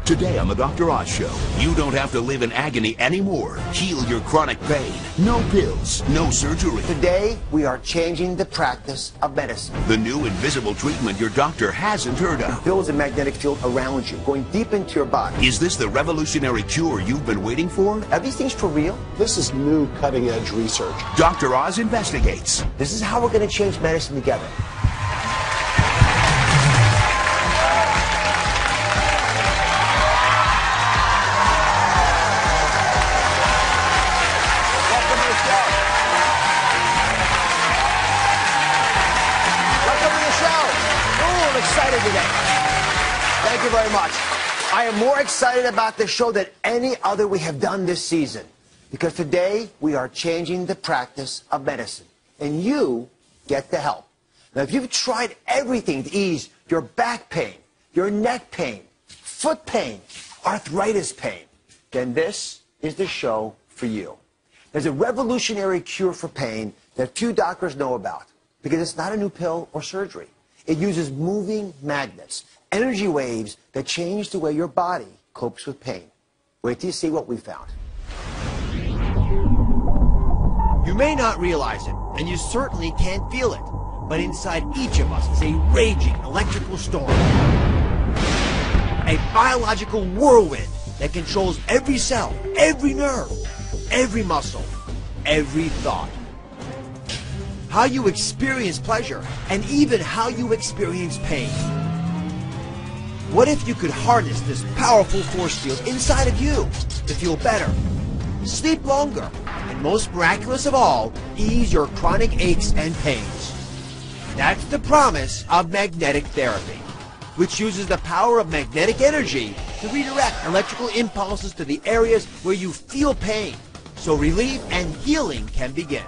Today on the Dr. Oz Show, you don't have to live in agony anymore. Heal your chronic pain. No pills, no surgery. Today, we are changing the practice of medicine. The new invisible treatment your doctor hasn't heard of. It builds a magnetic field around you, going deep into your body. Is this the revolutionary cure you've been waiting for? Are these things for real? This is new cutting-edge research. Dr. Oz investigates. This is how we're going to change medicine together. Thank you very much. I am more excited about this show than any other we have done this season, because today we are changing the practice of medicine, and you get the help. Now, if you've tried everything to ease your back pain, your neck pain, foot pain, arthritis pain, then this is the show for you. There's a revolutionary cure for pain that few doctors know about, because it's not a new pill or surgery. It uses moving magnets, energy waves that change the way your body copes with pain. Wait till you see what we found. You may not realize it, and you certainly can't feel it, but inside each of us is a raging electrical storm. A biological whirlwind that controls every cell, every nerve, every muscle, every thought. How you experience pleasure, and even how you experience pain. What if you could harness this powerful force field inside of you to feel better, sleep longer, and most miraculous of all, ease your chronic aches and pains? That's the promise of magnetic therapy, which uses the power of magnetic energy to redirect electrical impulses to the areas where you feel pain, so relief and healing can begin.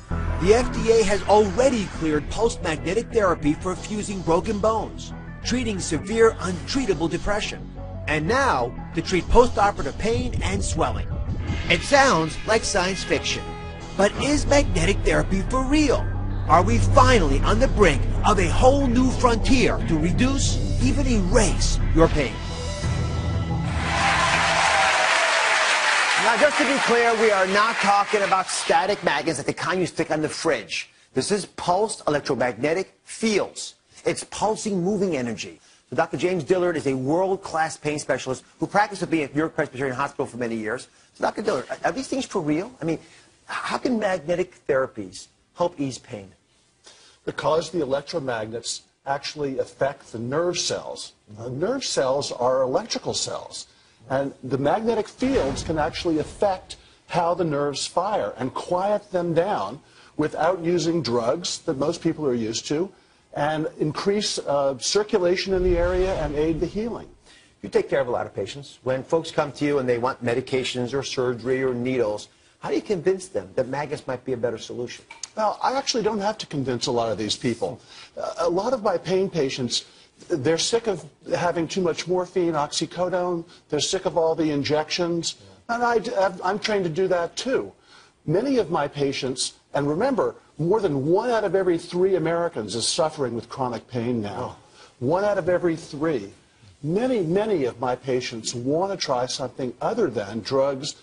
The FDA has already cleared pulsed magnetic therapy for fusing broken bones, treating severe, untreatable depression, and now to treat postoperative pain and swelling. It sounds like science fiction, but is magnetic therapy for real? Are we finally on the brink of a whole new frontier to reduce, even erase, your pain? Now, just to be clear, we are not talking about static magnets like the kind you stick on the fridge. This is pulsed electromagnetic fields. It's pulsing moving energy. So Dr. James Dillard is a world-class pain specialist who practiced with me at New York Presbyterian Hospital for many years. So Dr. Dillard, are these things for real? I mean, how can magnetic therapies help ease pain? Because the electromagnets actually affect the nerve cells. Nerve cells are electrical cells. And the magnetic fields can actually affect how the nerves fire and quiet them down without using drugs that most people are used to, and increase circulation in the area and aid the healing. You take care of a lot of patients. When folks come to you and they want medications or surgery or needles, how do you convince them that magnets might be a better solution? Well, I actually don't have to convince a lot of these people. A lot of my pain patients, they're sick of having too much morphine, oxycodone. They're sick of all the injections. And I'm trained to do that too. Many of my patients, and remember, more than 1 out of every 3 Americans is suffering with chronic pain now. 1 out of every 3. Many of my patients want to try something other than drugs,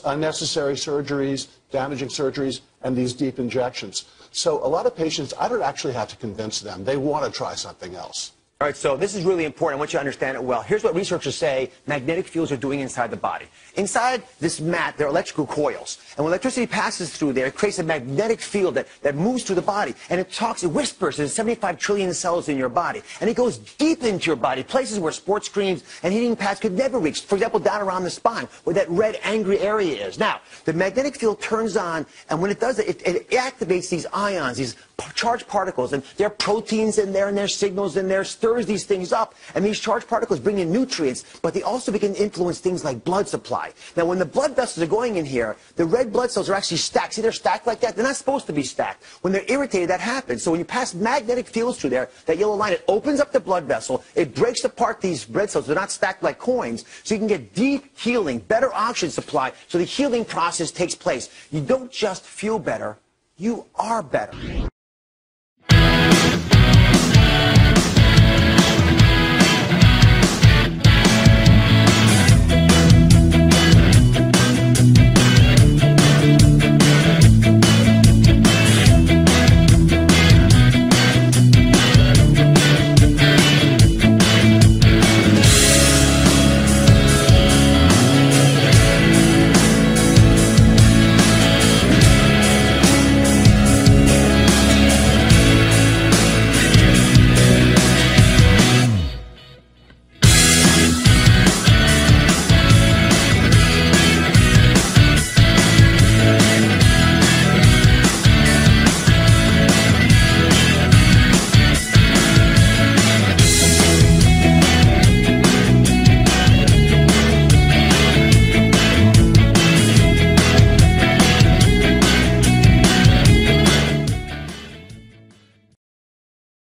unnecessary surgeries, damaging surgeries, and these deep injections. So a lot of patients, I don't actually have to convince them. They want to try something else. All right, so this is really important. I want you to understand it well. Here's what researchers say magnetic fields are doing inside the body. Inside this mat, there are electrical coils. And when electricity passes through there, it creates a magnetic field that moves through the body. And it whispers. There's 75 trillion cells in your body. And it goes deep into your body, places where sports screens and heating pads could never reach. For example, down around the spine, where that red, angry area is. Now, the magnetic field turns on, and when it does it, it activates these ions, these charged particles. And there are proteins in there, and there's signals in there, stirs these things up. And these charged particles bring in nutrients, but they also begin to influence things like blood supply. Now, when the blood vessels are going in here, the red blood cells are actually stacked. See, they're stacked like that? They're not supposed to be stacked. When they're irritated, that happens. So when you pass magnetic fields through there, that yellow line, it opens up the blood vessel. It breaks apart these red cells. They're not stacked like coins. So you can get deep healing, better oxygen supply, so the healing process takes place. You don't just feel better, you are better.